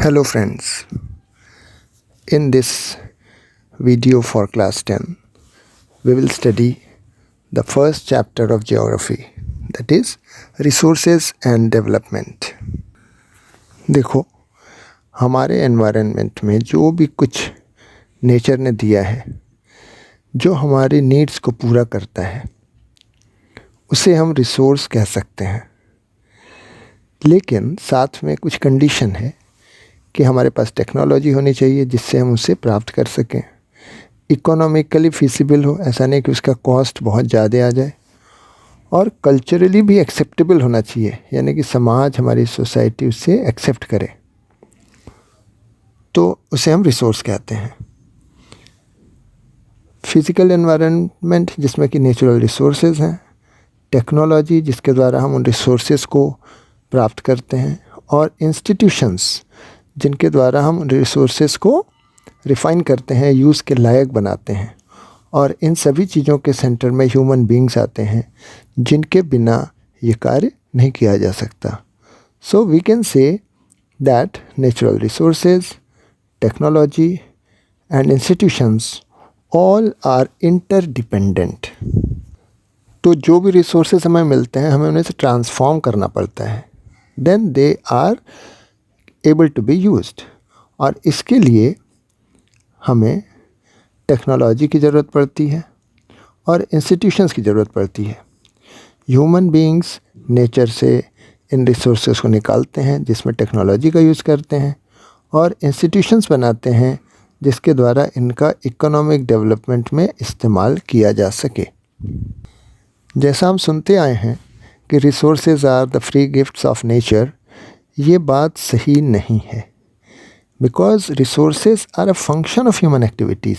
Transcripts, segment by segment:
Hello friends, in this video for class 10, we will study the first chapter of geography, that is resources and development. देखो, हमारे environment में जो भी कुछ nature ने दिया है, जो हमारी नीड्स को पूरा करता है, उसे हम रिसोर्स कह सकते हैं। लेकिन साथ में कुछ कंडीशन है कि हमारे पास टेक्नोलॉजी होनी चाहिए जिससे हम उसे प्राप्त कर सकें। इकोनॉमिकली फिजिबल हो, ऐसा नहीं कि उसका कॉस्ट बहुत ज़्यादा आ जाए, और कल्चरली भी एक्सेप्टेबल होना चाहिए, यानी कि समाज, हमारी सोसाइटी उसे एक्सेप्ट करे, तो उसे हम रिसोर्स कहते हैं। फिज़िकल एनवायरनमेंट जिसमें कि नेचुरल रिसोर्सेज हैं, टेक्नोलॉजी जिसके द्वारा हम उन रिसोर्सेज को प्राप्त करते हैं, और इंस्टीट्यूशंस जिनके द्वारा हम रिसोर्सेज को रिफ़ाइन करते हैं, यूज़ के लायक बनाते हैं। और इन सभी चीज़ों के सेंटर में ह्यूमन बींग्स आते हैं, जिनके बिना ये कार्य नहीं किया जा सकता। So we can say that natural resources, technology and institutions all are interdependent. तो जो भी रिसोर्सेज हमें मिलते हैं, हमें उन्हें से ट्रांसफॉर्म करना पड़ता है, then they are able to be used. और इसके लिए हमें टेक्नोलॉजी की ज़रूरत पड़ती है और इंस्टीट्यूशंस की ज़रूरत पड़ती है। ह्यूमन बीइंग्स नेचर से इन रिसोर्सेज को निकालते हैं, जिसमें टेक्नोलॉजी का यूज़ करते हैं, और इंस्टीट्यूशंस बनाते हैं जिसके द्वारा इनका इकोनॉमिक डेवलपमेंट में इस्तेमाल किया जा सके। जैसा हम सुनते आए हैं कि resources are the free gifts of nature, ये बात सही नहीं है। Because resources are a function of human activities,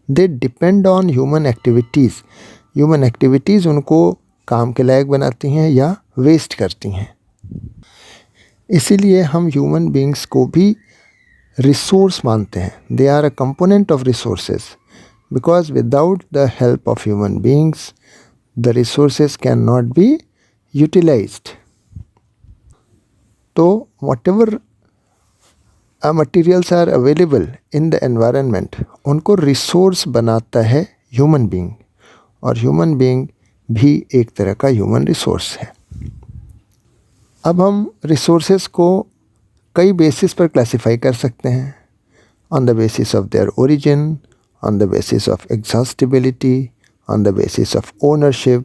they depend on human activities. Human activities उनको काम के लायक बनाती हैं या वेस्ट करती हैं। इसीलिए हम ह्यूमन बींग्स को भी रिसोर्स मानते हैं। They are a component of resources, because without the help of human beings the resources can not be utilized. तो whatever materials are available in the environment, उनको रिसोर्स बनाता है ह्यूमन बीइंग, और human being भी एक तरह का human resource है। अब हम रिसोर्सेज को कई बेसिस पर क्लासिफाई कर सकते हैं, on the basis of their origin, on the basis of exhaustibility, on the basis of ownership,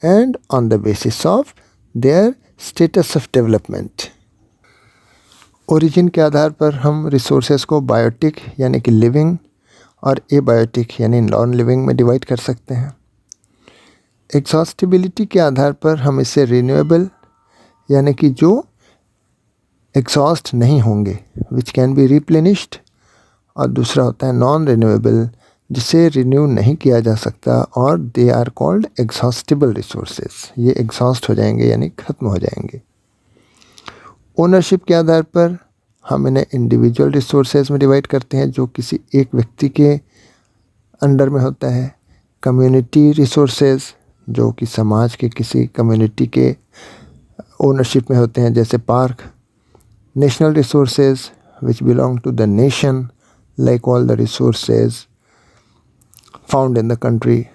and on the basis of their status of development. Origin के आधार पर हम रिसोर्सेज को बायोटिक यानी कि लिविंग और एबायोटिक यानी नॉन लिविंग में divide कर सकते हैं। एग्जॉस्टिबिलिटी के आधार पर हम इसे रिन्यूएबल यानी कि जो एग्जॉस्ट नहीं होंगे, विच कैन बी रिप्लेनिश्ड, और दूसरा होता है नॉन रिन्यूएबल, जिसे रिन्यू नहीं किया जा सकता, और they are called exhaustible resources. ये एग्जॉस्ट हो जाएंगे यानी ख़त्म हो जाएंगे। ओनरशिप के आधार पर हम इन्हें इंडिविजुअल रिसोर्सेज में डिवाइड करते हैं, जो किसी एक व्यक्ति के अंडर में होता है। कम्युनिटी रिसोर्सेज जो कि समाज के किसी कम्युनिटी के ओनरशिप में होते हैं, जैसे park. National resources which belong to the nation, like all the resources found in the country.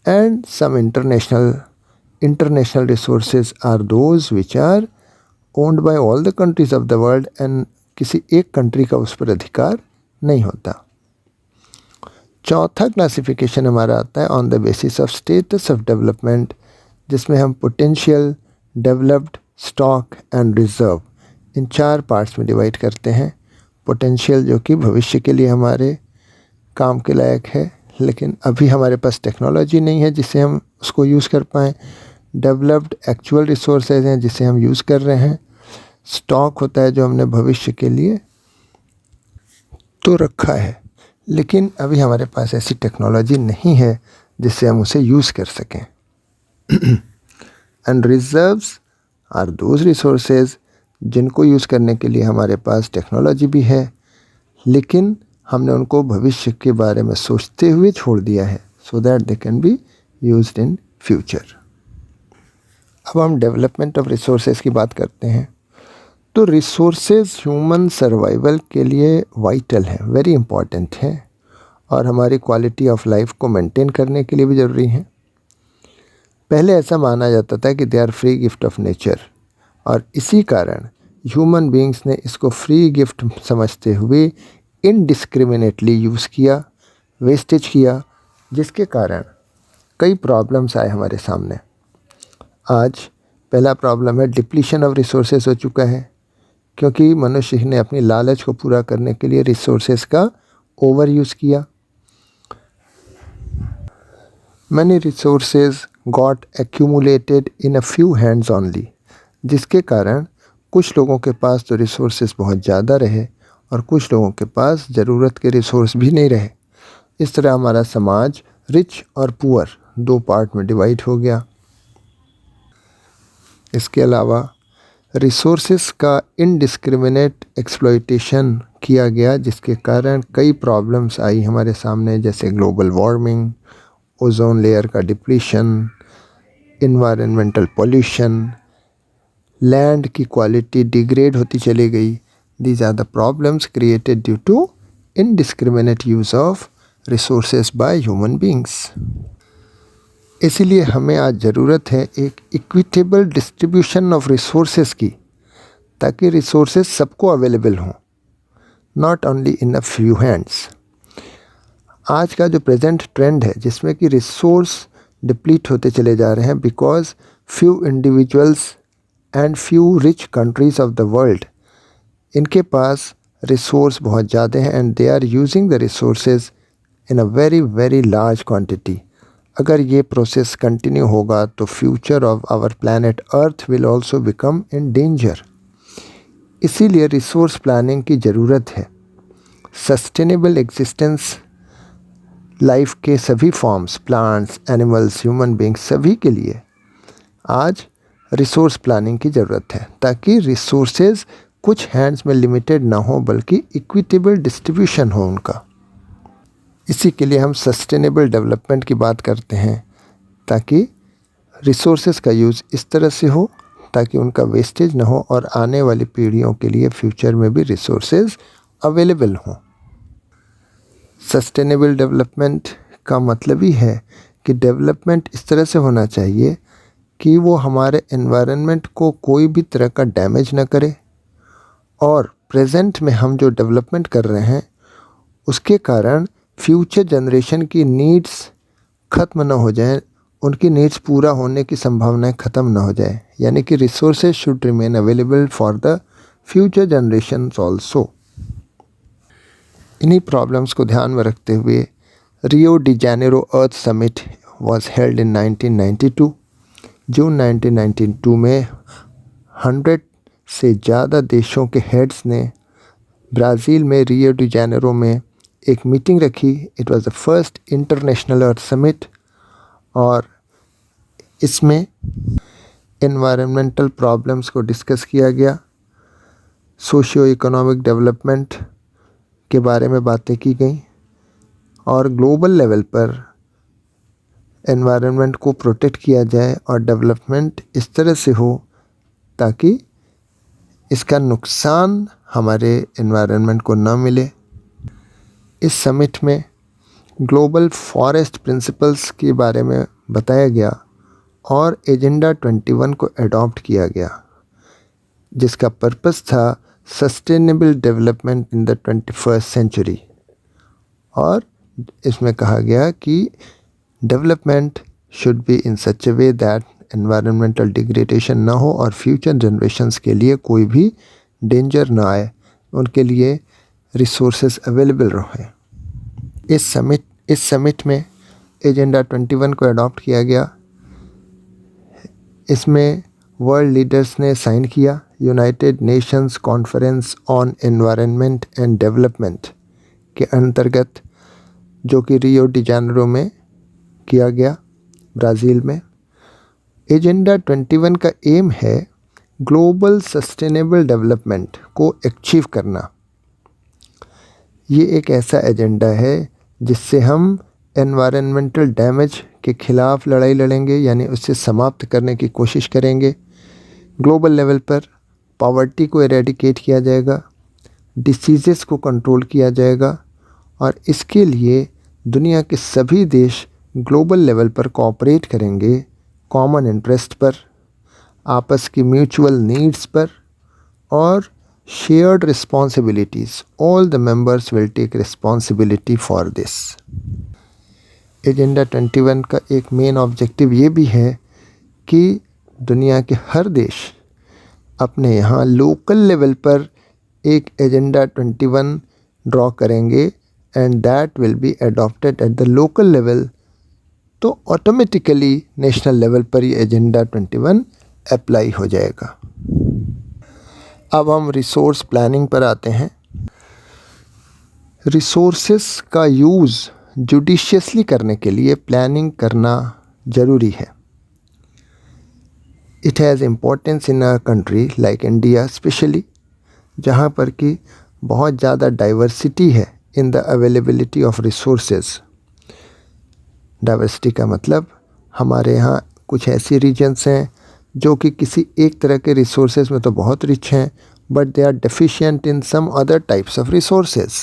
And some international resources are those which are owned by all the countries of the world, and किसी एक country का उस पर अधिकार नहीं होता। चौथा classification हमारा आता है on the basis of status of development, जिसमें हम potential, developed, stock and reserve, in 4 parts में डिवाइड करते हैं। पोटेंशियल जो कि भविष्य के लिए हमारे काम के लायक है, लेकिन अभी हमारे पास टेक्नोलॉजी नहीं है जिससे हम उसको यूज़ कर पाएँ। डेवलप्ड एक्चुअल रिसोर्सेज हैं जिसे हम यूज़ कर रहे हैं। स्टॉक होता है जो हमने भविष्य के लिए तो रखा है, लेकिन अभी हमारे पास ऐसी टेक्नोलॉजी नहीं है जिससे हम उसे यूज़ कर सकें। And reserves are those resources जिनको यूज़ करने के लिए हमारे पास टेक्नोलॉजी भी है, लेकिन हमने उनको भविष्य के बारे में सोचते हुए छोड़ दिया है, so that they can be used in future. अब हम डेवलपमेंट ऑफ रिसोर्सेज की बात करते हैं। तो रिसोर्सेज ह्यूमन सर्वाइवल के लिए वाइटल हैं, वेरी इम्पॉर्टेंट हैं और हमारी क्वालिटी ऑफ लाइफ को मेंटेन करने के लिए भी ज़रूरी हैं। पहले ऐसा माना जाता था कि they are free gift of nature, और इसी कारण ह्यूमन बीइंग्स ने इसको फ्री गिफ्ट समझते हुए इनडिस्क्रिमिनेटली यूज़ किया, वेस्टेज किया, जिसके कारण कई प्रॉब्लम्स आए हमारे सामने। आज पहला प्रॉब्लम है डिप्लीशन ऑफ रिसोर्सेज हो चुका है, क्योंकि मनुष्य ने अपनी लालच को पूरा करने के लिए रिसोर्सेज का ओवर यूज़ किया। Many resources got accumulated in a few hands only, जिसके कारण कुछ लोगों के पास तो रिसोर्सेज बहुत ज़्यादा रहे और कुछ लोगों के पास ज़रूरत के रिसोर्स भी नहीं रहे। इस तरह हमारा समाज रिच और पुअर दो पार्ट में डिवाइड हो गया। इसके अलावा रिसोर्सेज का इनडिस्क्रिमिनेट एक्सप्लॉइटेशन किया गया, जिसके कारण कई प्रॉब्लम्स आई हमारे सामने, जैसे ग्लोबल वार्मिंग, ओजोन लेयर का डिप्लीशन, इन्वायरमेंटल पॉल्यूशन, लैंड की क्वालिटी डिग्रेड होती चली गई। These are the problems created due to indiscriminate use of resources by human beings. इसीलिए हमें आज ज़रूरत है एक इक्विटेबल डिस्ट्रीब्यूशन ऑफ रिसोर्सेज की, ताकि रिसोर्सेज सबको अवेलेबल हों, not only in a few hands. आज का जो प्रेजेंट ट्रेंड है जिसमें कि रिसोर्स डिप्लीट होते चले जा रहे हैं because few individuals and few rich countries of the world, इनके पास रिसोर्स बहुत ज़्यादा हैं and they are using the resources in a very very large quantity. अगर ये प्रोसेस कंटिन्यू होगा तो future of our planet earth will also become in danger. इसीलिए रिसोर्स प्लानिंग की ज़रूरत है। सस्टेनेबल एग्जिस्टेंस लाइफ के सभी forms, plants, animals, human beings, सभी के लिए आज रिसोर्स प्लानिंग की ज़रूरत है, ताकि रिसोर्सेज कुछ हैंड्स में लिमिटेड ना हो बल्कि इक्विटेबल डिस्ट्रीब्यूशन हो उनका। इसी के लिए हम सस्टेनेबल डेवलपमेंट की बात करते हैं, ताकि रिसोर्सेज का यूज़ इस तरह से हो ताकि उनका वेस्टेज ना हो और आने वाली पीढ़ियों के लिए फ्यूचर में भी रिसोर्सेज अवेलेबल हों। सस्टेनेबल डेवलपमेंट का मतलब ही है कि डेवलपमेंट इस तरह से होना चाहिए कि वो हमारे एनवायरनमेंट को कोई भी तरह का डैमेज ना करे, और प्रेजेंट में हम जो डेवलपमेंट कर रहे हैं उसके कारण फ्यूचर जनरेशन की नीड्स ख़त्म ना हो जाएं, उनकी नीड्स पूरा होने की संभावनाएं ख़त्म ना हो जाए। यानी कि resources should remain available for the future generations also. इन्हीं प्रॉब्लम्स को ध्यान में रखते हुए Rio de Janeiro earth summit was held in 1992। जून 1992 में 100 से ज़्यादा देशों के हेड्स ने ब्राज़ील में रियो डी जेनेरो में एक मीटिंग रखी। It was the first international earth summit, और इसमें एनवायरनमेंटल प्रॉब्लम्स को डिस्कस किया गया, सोशियो इकोनॉमिक डेवलपमेंट के बारे में बातें की गई, और ग्लोबल लेवल पर एनवायरनमेंट को प्रोटेक्ट किया जाए और डेवलपमेंट इस तरह से हो ताकि इसका नुकसान हमारे एनवायरनमेंट को न मिले। इस समिट में ग्लोबल फॉरेस्ट प्रिंसिपल्स के बारे में बताया गया और एजेंडा 21 को अडॉप्ट किया गया, जिसका पर्पस था sustainable development in the 21st century. और इसमें कहा गया कि development should be in such a way that environmental degradation ना हो और फ्यूचर जनरेशन्स के लिए कोई भी डेंजर ना आए, उनके लिए रिसोर्सेज अवेलेबल रहे। इस समिट में एजेंडा 21 को अडॉप्ट किया गया। इसमें वर्ल्ड लीडर्स ने साइन किया। United Nations conference on environment and development के अंतर्गत, जो कि रियो डी जेनेरो में किया गया, ब्राज़ील में। एजेंडा 21 का एम है ग्लोबल सस्टेनेबल डेवलपमेंट को अचीव करना। ये एक ऐसा एजेंडा है जिससे हम एनवायरनमेंटल डैमेज के ख़िलाफ़ लड़ाई लड़ेंगे, यानी उससे समाप्त करने की कोशिश करेंगे ग्लोबल लेवल पर, पॉवर्टी को एरेडिकेट किया जाएगा, डिसीज़ेस को कंट्रोल किया जाएगा और इसके लिए दुनिया के सभी देश ग्लोबल लेवल पर कोऑपरेट करेंगे कॉमन इंटरेस्ट पर, आपस की म्यूचुअल नीड्स पर और shared responsibilities. All the members will take responsibility for this. Agenda 21 का एक मेन ऑब्जेक्टिव ये भी है कि दुनिया के हर देश अपने यहाँ लोकल लेवल पर एक एजेंडा 21 ड्रॉ करेंगे and that will be adopted at the local level, तो ऑटोमेटिकली नेशनल लेवल पर ये एजेंडा 21 अप्लाई हो जाएगा। अब हम रिसोर्स प्लानिंग पर आते हैं। रिसोर्सेस का यूज़ जुडिशियसली करने के लिए प्लानिंग करना ज़रूरी है। It has importance in a country like India specially, जहाँ पर कि बहुत ज़्यादा डाइवर्सिटी है in the availability of resources. Diversity का मतलब हमारे यहाँ कुछ ऐसी रीजन्स हैं जो कि किसी एक तरह के रिसोर्सेज में तो बहुत रिच हैं, but they are deficient in some other types of resources.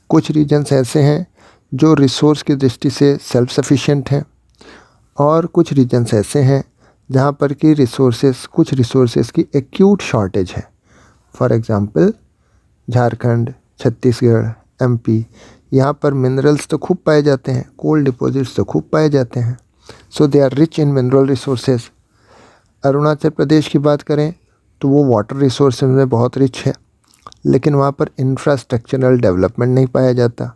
कुछ रीजन्स ऐसे हैं जो रिसोर्स की दृष्टि से सेल्फ सफिशिएंट हैं और कुछ रीजन्स ऐसे हैं जहाँ पर कि कुछ रिसोर्सेज की एक्यूट शॉर्टेज है। For example Jharkhand, Chhattisgarh, MP, यहाँ पर मिनरल्स तो खूब पाए जाते हैं, कोल डिपॉजिट्स तो खूब पाए जाते हैं, so they are rich in mineral resources. Arunachal Pradesh की बात करें तो वो वाटर रिसोर्सेज में बहुत रिच है, लेकिन वहाँ पर इंफ्रास्ट्रक्चरल डेवलपमेंट नहीं पाया जाता।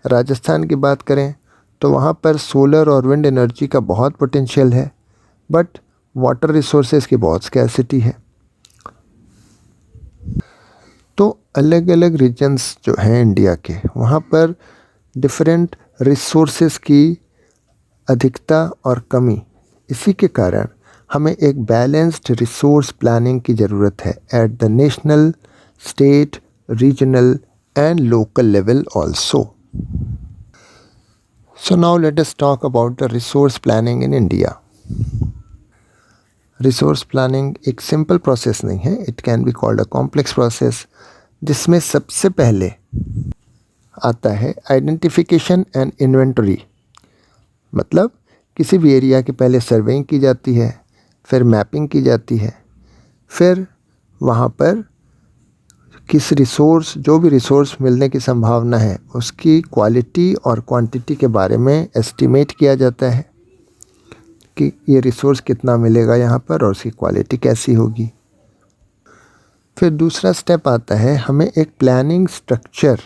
राजस्थान की बात करें तो वहाँ पर सोलर और विंड एनर्जी का बहुत पोटेंशियल है, बट वाटर रिसोर्सेज की बहुत स्कैर्सिटी है। तो अलग अलग रीजन्स जो हैं इंडिया के, वहाँ पर डिफरेंट रिसोर्सेज की अधिकता और कमी, इसी के कारण हमें एक बैलेंस्ड रिसोर्स प्लानिंग की ज़रूरत है at the national, state, regional and local level also. So now let us talk about the resource planning in India. Resource planning एक सिंपल प्रोसेस नहीं है, it can be called a complex process, जिसमें सबसे पहले आता है identification and inventory. मतलब किसी भी एरिया की पहले सर्वेइंग की जाती है, फिर मैपिंग की जाती है, फिर वहाँ पर जो भी रिसोर्स मिलने की संभावना है उसकी क्वालिटी और क्वांटिटी के बारे में एस्टिमेट किया जाता है कि ये रिसोर्स कितना मिलेगा यहाँ पर और उसकी क्वालिटी कैसी होगी। फिर दूसरा स्टेप आता है, हमें एक प्लानिंग स्ट्रक्चर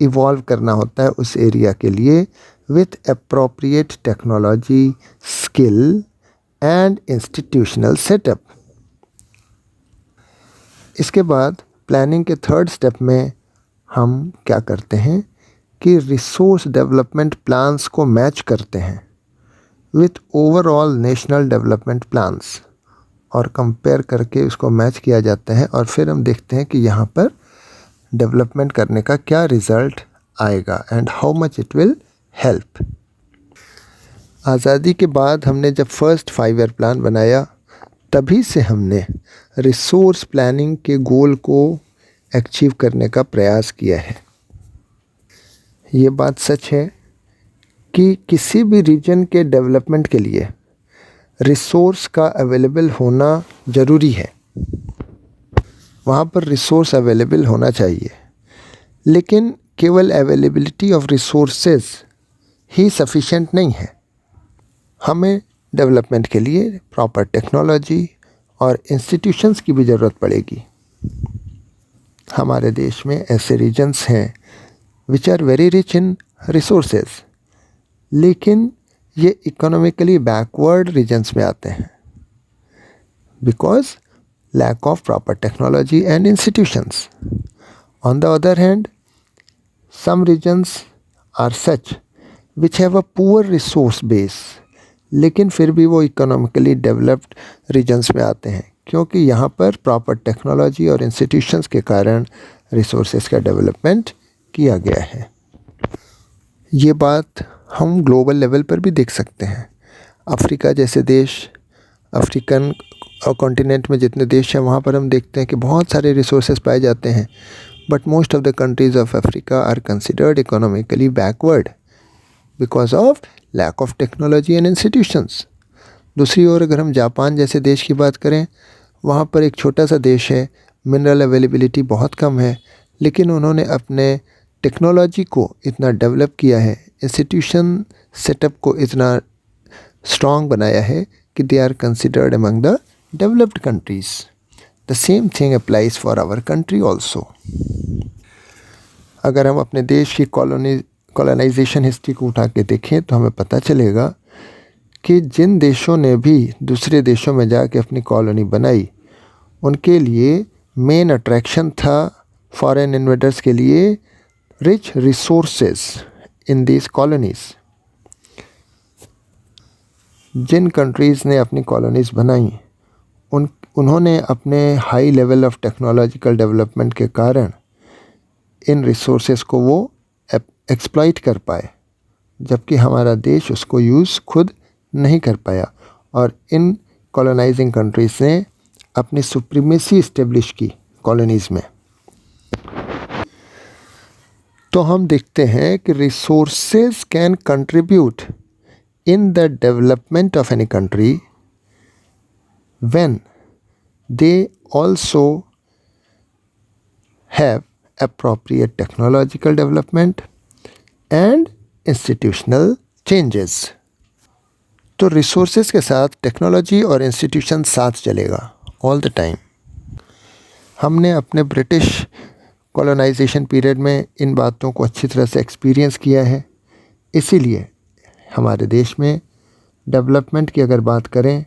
इवॉल्व करना होता है उस एरिया के लिए with appropriate technology, skill and institutional setup. इसके बाद प्लानिंग के थर्ड स्टेप में हम क्या करते हैं कि रिसोर्स डेवलपमेंट प्लान्स को मैच करते हैं with overall national development plans और कंपेयर करके उसको मैच किया जाता है और फिर हम देखते हैं कि यहाँ पर डेवलपमेंट करने का क्या रिज़ल्ट आएगा and how much it will help. आज़ादी के बाद हमने जब फर्स्ट 5 ईयर प्लान बनाया, तभी से हमने रिसोर्स प्लानिंग के गोल को अचीव करने का प्रयास किया है। ये बात सच है कि किसी भी रीजन के डेवलपमेंट के लिए रिसोर्स का अवेलेबल होना ज़रूरी है, वहाँ पर रिसोर्स अवेलेबल होना चाहिए, लेकिन केवल availability of resources he sufficient नहीं है। हमें डेवलपमेंट के लिए प्रॉपर टेक्नोलॉजी और इंस्टीट्यूशंस की भी ज़रूरत पड़ेगी। हमारे देश में ऐसे रीजन्स हैं which are very rich in resources, लेकिन ये इकोनॉमिकली बैकवर्ड रीजन्स में आते हैं because lack of proper technology and institutions. On the other hand, some regions are such which have a poor resource base, लेकिन फिर भी वो इकोनॉमिकली डेवलप्ड रीजन्स में आते हैं क्योंकि यहाँ पर प्रॉपर टेक्नोलॉजी और इंस्टीट्यूशंस के कारण रिसोर्सेज का डेवलपमेंट किया गया है। ये बात हम ग्लोबल लेवल पर भी देख सकते हैं। अफ्रीका जैसे देश अफ्रीकन और कॉन्टिनेंट में जितने देश हैं वहाँ पर हम देखते हैं कि बहुत सारे रिसोर्सेज पाए जाते हैं, but most of the countries of Africa are considered economically backward because of lack of technology and institutions. दूसरी ओर अगर हम जापान जैसे देश की बात करें, वहाँ पर एक छोटा सा देश है, मिनरल अवेलेबिलिटी बहुत कम है, लेकिन उन्होंने अपने टेक्नोलॉजी को इतना डेवलप किया है, इंस्टीट्यूशन सेटअप को इतना स्ट्रॉन्ग बनाया है कि they are considered among the developed countries. The same thing applies for our country also. अगर हम अपने देश की कॉलोनाइजेशन हिस्ट्री को उठा के देखें तो हमें पता चलेगा कि जिन देशों ने भी दूसरे देशों में जाके अपनी कॉलोनी बनाई, उनके लिए मेन अट्रैक्शन था फॉरेन इन्वेस्टर्स के लिए rich resources in these colonies. जिन कंट्रीज़ ने अपनी कॉलोनीज़ बनाई, उन्होंने अपने high level of technological development के कारण इन रिसोर्सेज को वो एक्सप्लॉइट कर पाए, जबकि हमारा देश उसको यूज़ खुद नहीं कर पाया। और इन कॉलोनाइजिंग कंट्रीज़ ने अपनी सुप्रीमेसी इस्टेब्लिश की कॉलोनीज़ में। तो हम देखते हैं कि resources can contribute in the development of any country when they also have appropriate technological development and institutional changes। तो रिसोर्सेज के साथ टेक्नोलॉजी और इंस्टीट्यूशन साथ चलेगा ऑल द टाइम। हमने अपने ब्रिटिश कॉलोनाइजेशन पीरियड में इन बातों को अच्छी तरह से एक्सपीरियंस किया है, इसीलिए हमारे देश में डेवलपमेंट की अगर बात करें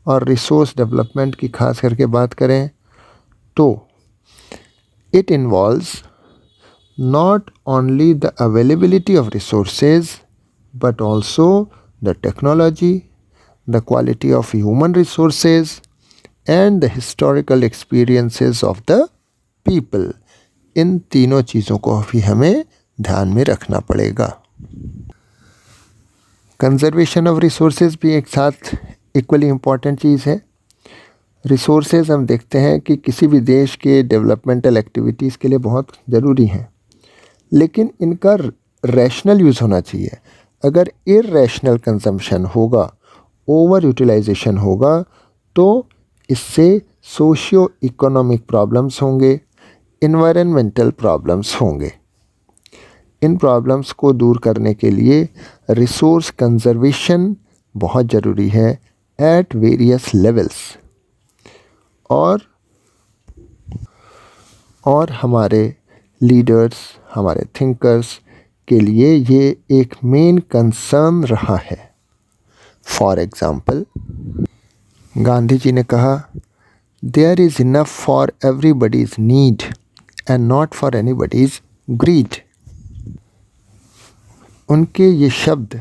और रिसोर्स डेवलपमेंट की खास करके बात करें तो it involves not only the availability of resources but also the technology, the quality of human resources and the historical experiences of the people. इन तीनों चीज़ों को भी हमें ध्यान में रखना पड़ेगा। कंजर्वेशन ऑफ रिसोर्सेज भी एक साथ इक्वली इम्पॉर्टेंट चीज़ है। रिसोर्सेज हम देखते हैं कि किसी भी देश के डेवलपमेंटल एक्टिविटीज़ के लिए बहुत ज़रूरी हैं, लेकिन इनका रैशनल यूज़ होना चाहिए। अगर इररेशनल कंजम्पशन होगा, ओवर यूटिलाइजेशन होगा, तो इससे सोशियो इकोनॉमिक प्रॉब्लम्स होंगे, इन्वायरमेंटल प्रॉब्लम्स होंगे। इन प्रॉब्लम्स को दूर करने के लिए रिसोर्स कंजर्वेशन बहुत ज़रूरी है एट वेरियस लेवल्स। और हमारे लीडर्स, हमारे थिंकर्स के लिए ये एक मेन कंसर्न रहा है। फॉर एग्ज़ाम्पल, गांधी जी ने कहा, there is enough for everybody's need and not for anybody's greed. उनके ये शब्द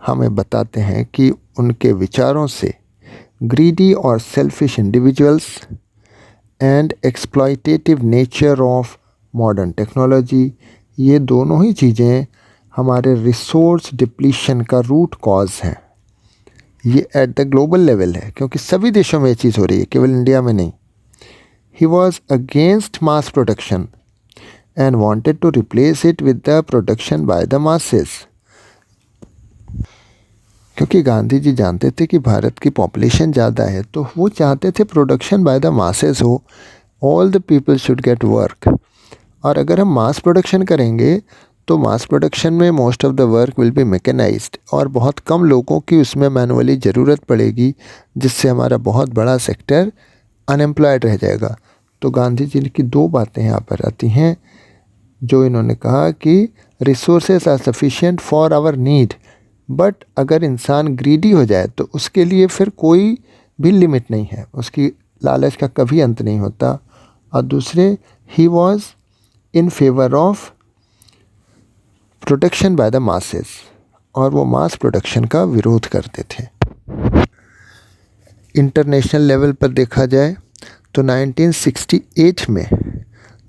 हमें बताते हैं कि उनके विचारों से ग्रीडी और selfish individuals and exploitative nature of modern technology, ये दोनों ही चीज़ें हमारे रिसोर्स डिप्लीशन का रूट कॉज हैं। ये एट द ग्लोबल लेवल है, क्योंकि सभी देशों में ये चीज़ हो रही है, केवल इंडिया में नहीं। He was against mass production and wanted to replace it with the production by the masses। क्योंकि गांधी जी जानते थे कि भारत की पॉपुलेशन ज़्यादा है, तो वो चाहते थे प्रोडक्शन बाय द मासेस हो, all the people should get work. और अगर हम मास प्रोडक्शन करेंगे तो मास प्रोडक्शन में most of the work will be mechanized और बहुत कम लोगों की उसमें मैनुअली ज़रूरत पड़ेगी, जिससे हमारा बहुत बड़ा सेक्टर अनएम्प्लॉयड रह जाएगा। तो गांधी जी की दो बातें यहाँ पर आती हैं, जो इन्होंने कहा कि resources are sufficient for our need, but अगर इंसान ग्रीडी हो जाए तो उसके लिए फिर कोई भी लिमिट नहीं है, उसकी लालच का कभी अंत नहीं होता। और दूसरे, he was in favour of production by the masses, और वो मास प्रोडक्शन का विरोध करते थे। इंटरनेशनल लेवल पर देखा जाए तो 1968 में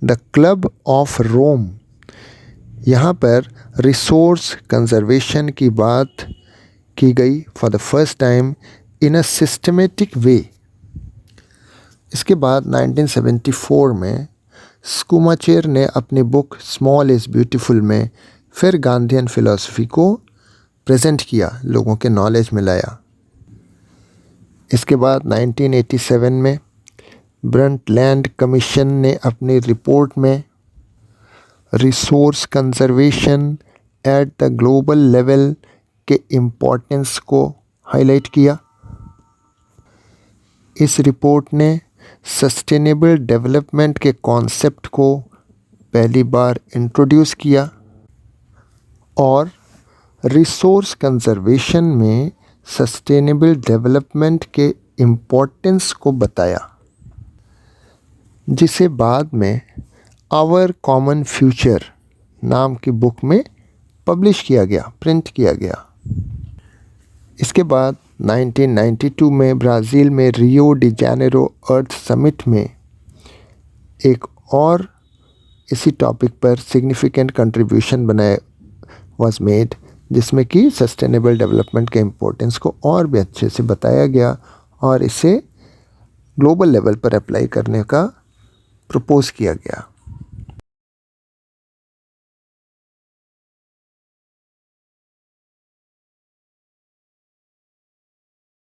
द क्लब ऑफ रोम, यहाँ पर रिसोर्स कंजर्वेशन की बात की गई for the first time in a systematic way. इसके बाद 1974 में स्कूमाचेर ने अपनी बुक स्मॉल इज़ ब्यूटीफुल में फिर गांधीयन फ़िलॉसफी को प्रेजेंट किया, लोगों के नॉलेज में लाया। इसके बाद 1987 में ब्रंटलैंड कमीशन ने अपनी रिपोर्ट में resource conservation at the global level के इम्पोर्टेंस को हाईलाइट किया। इस रिपोर्ट ने सस्टेनेबल डेवलपमेंट के कॉन्सेप्ट को पहली बार इंट्रोड्यूस किया और रिसोर्स कंजर्वेशन में सस्टेनेबल डेवलपमेंट के इम्पोर्टेंस को बताया, जिसे बाद में आवर कॉमन फ्यूचर नाम की बुक में पब्लिश किया गया, प्रिंट किया गया। इसके बाद 1992 में ब्राज़ील में रियो डी जेनेरो अर्थ समिट में एक और इसी टॉपिक पर सिग्निफिकेंट कंट्रीब्यूशन बनाए वाज मेड, जिसमें कि सस्टेनेबल डेवलपमेंट के इम्पोर्टेंस को और भी अच्छे से बताया गया और इसे ग्लोबल लेवल पर अप्लाई करने का प्रपोज़ किया गया।